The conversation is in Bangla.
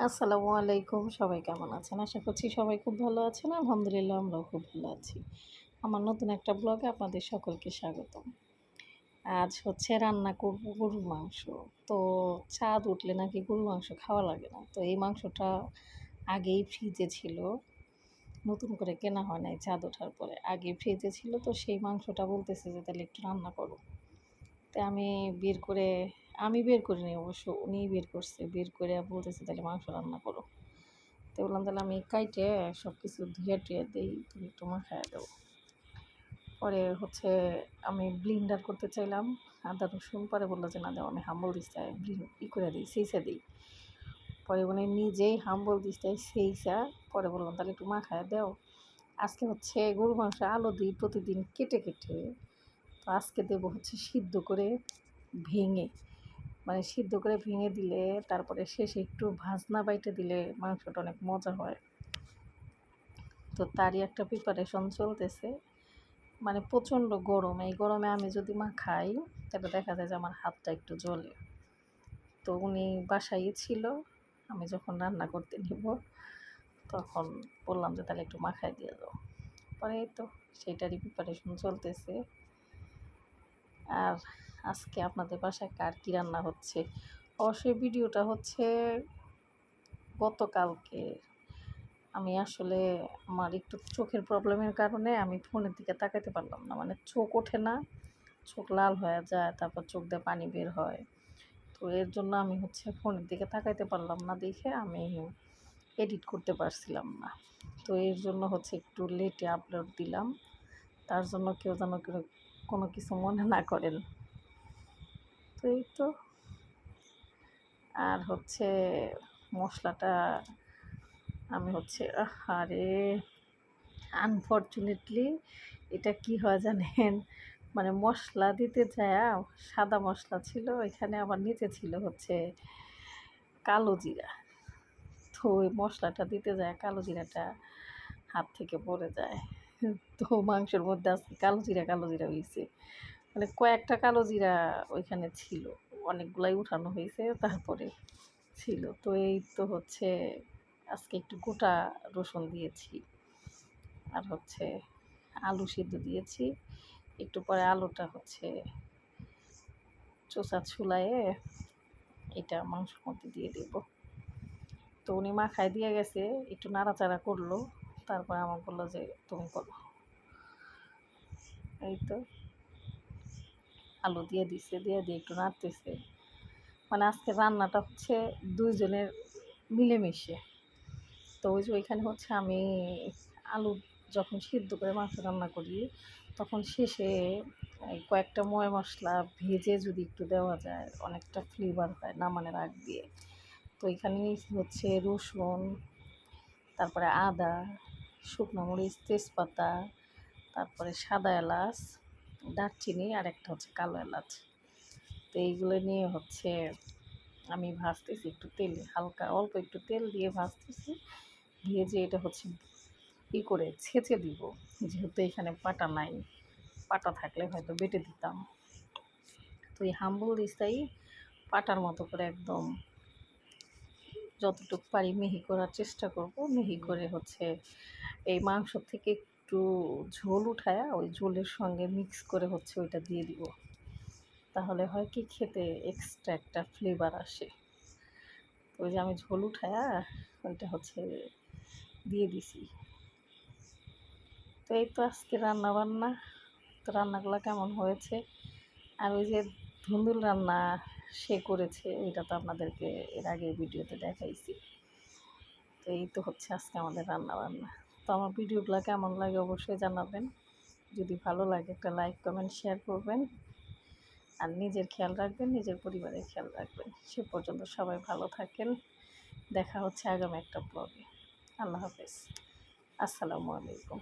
আসসালামু আলাইকুম। সবাই কেমন আছেন? আশা করছি সবাই খুব ভালো আছেন। আলহামদুলিল্লাহ আমরাও খুব ভালো আছি। আমার নতুন একটা ব্লগে আপনাদের সকলকে স্বাগতম। আজ হচ্ছে রান্না করব গরুর মাংস। তো চাঁদ উঠলে নাকি গরুর মাংস খাওয়া লাগে না। তো এই মাংসটা আগেই ফ্রিজে ছিল। নতুন করে কেনা হয় নাই চাঁদ ওঠার পরে। আগে ফ্রিজে ছিল, তো সেই মাংসটা বলতেছে যে তাহলে একটু রান্না করো। তো আমি বের করিনি অবশ্য, উনিই বের করছে। বের করে বলতেছে তাহলে মাংস রান্না করো। তো বললাম তাহলে আমি কাইটে সব কিছু ধুয়ে টুয়ে দিই, তুমি একটু মাখায় দাও। পরে হচ্ছে আমি ব্লিন্ডার করতে চাইলাম আদা রসুন, পরে বললো যে না দাও, আমি হাম্বল দিস্তায় করে দিই, সেইসা দিই। পরে উনি নিজেই হাম্বল দিস্তায় সেইসা পরে বললাম তাহলে একটু মাখায় দাও। আজকে হচ্ছে গরু মাংস আলু দিই প্রতিদিন কেটে কেটে, তো আজকে দেবো হচ্ছে সিদ্ধ করে ভেঙে, মানে সিদ্ধ করে ভেঙে দিলে তারপরে শেষে একটু ভাজনা বাইটে দিলে মাংসটা অনেক মজা হয়। তো তারই একটা প্রিপারেশন চলতেছে। মানে প্রচণ্ড গরম, এই গরমে আমি যদি খাই তাহলে দেখা যায় যে আমার হাতটা একটু জ্বলে। তো উনি বাসায়ই ছিল, আমি যখন রান্না করতে নিব তখন বললাম যে তাহলে একটু মাখায় দিয়ে দাও। পরে এই তো সেইটারই প্রিপারেশন চলতেছে। আর আজকে আপনাদের বাসায় কার কী রান্না হচ্ছে? অবশ্যই ভিডিওটা হচ্ছে গতকালকে। আমি আসলে আমার একটু চোখের প্রবলেমের কারণে আমি ফোনের দিকে তাকাতে পারলাম না, মানে চোখ ওঠে না, চোখ লাল হয়ে যায়, তারপর চোখ দিয়ে পানি বের হয়। তো এর জন্য আমি হচ্ছে ফোনের দিকে তাকাইতে পারলাম না, দেখে আমি এডিট করতে পারছিলাম না। তো এর জন্য হচ্ছে একটু লেটে আপলোড দিলাম, তার জন্য কেউ যেন কোনো কিছু মনে না করেন। তো এই তো, আর হচ্ছে মশলাটা আমি হচ্ছে আরে আনফর্চুনেটলি এটা কি হয় জানেন, মানে মশলা দিতে যায় সাদা মশলা ছিল, এখানে আবার নিচে ছিল হচ্ছে কালো জিরা। তো ওই মশলাটা দিতে যায় কালো জিরাটা হাত থেকে পড়ে যায়। তো মাংসের মধ্যে আজকে কালো জিরা হয়েছে, মানে কয়েকটা কালো জিরা ওইখানে ছিল, অনেকগুলাই উঠানো হয়েছে তারপরে ছিল। তো এই তো হচ্ছে আজকে একটু গোটা রসুন দিয়েছি, আর হচ্ছে আলু সিদ্ধ দিয়েছি। একটু পরে আলুটা হচ্ছে চোষা ছুলায়ে এটা মাংসের মধ্যে দিয়ে দেব। তো উনি মাখায় দিয়ে গেছে, একটু নাড়াচাড়া করলো, তারপর আমার বললো যে তুমি করো। এই তো আলু দিয়ে দিছে, দিয়ে একটু নাড়তেছে। মানে আজকে রান্নাটা হচ্ছে দুইজনের মিলেমিশে। তো ওই যে ওইখানে হচ্ছে আমি আলু যখন সিদ্ধ করে মাংস রান্না করি তখন শেষে কয়েকটা ময় মশলা ভেজে যদি একটু দেওয়া যায় অনেকটা ফ্লেভার হয় নামানোর আগ দিয়ে। তো এখানে হচ্ছে রসুন, তারপরে আদা, শুকনো মরিচ, তেজপাতা, তারপরে সাদা এলাচ, দারচিনি, আর একটা হচ্ছে কালো এলাচ। তো এইগুলো নিয়ে হচ্ছে আমি ভাজতেছি একটু তেলে, হালকা অল্প একটু তেল দিয়ে ভাজতেছি। ভেজে এটা হচ্ছে করে ছেঁচে দিব, যেহেতু এখানে পাটা নাই, পাটা থাকলে হয়তো বেটে দিতাম। তো এই হাম্বল দিস্তাই পাটার মতো করে একদম যতটুকু পারি মিহি করার চেষ্টা করব। মিহি করে হচ্ছে এই মাংস থেকে একটু ঝোল উঠায়া ওই ঝোলের সঙ্গে মিক্স করে হচ্ছে ওইটা দিয়ে দিব। তাহলে হয় কি খেতে এক্সট্রা একটা ফ্লেভার আসে। ওই যে আমি ঝোল উঠায়া ওইটা হচ্ছে দিয়ে দিছি। তো এই তো আজকে রান্নাবান্না। তো রান্নাগুলো কেমন হয়েছে, আর ওই যে ধুন্দুল রান্না সে করেছে, ওইটা তো আপনাদেরকে এর আগের ভিডিওতে দেখাইছি। তো এই তো হচ্ছে আজকে আমাদের রান্নাবান্না। তো আমার ভিডিওগুলো কেমন লাগে অবশ্যই জানাবেন। যদি ভালো লাগে একটা লাইক কমেন্ট শেয়ার করবেন, আর নিজের খেয়াল রাখবেন, নিজের পরিবারের খেয়াল রাখবেন। সে পর্যন্ত সবাই ভালো থাকেন। দেখা হচ্ছে আগামী একটা ব্লগে। আল্লাহ হাফেজ। আসসালামু আলাইকুম।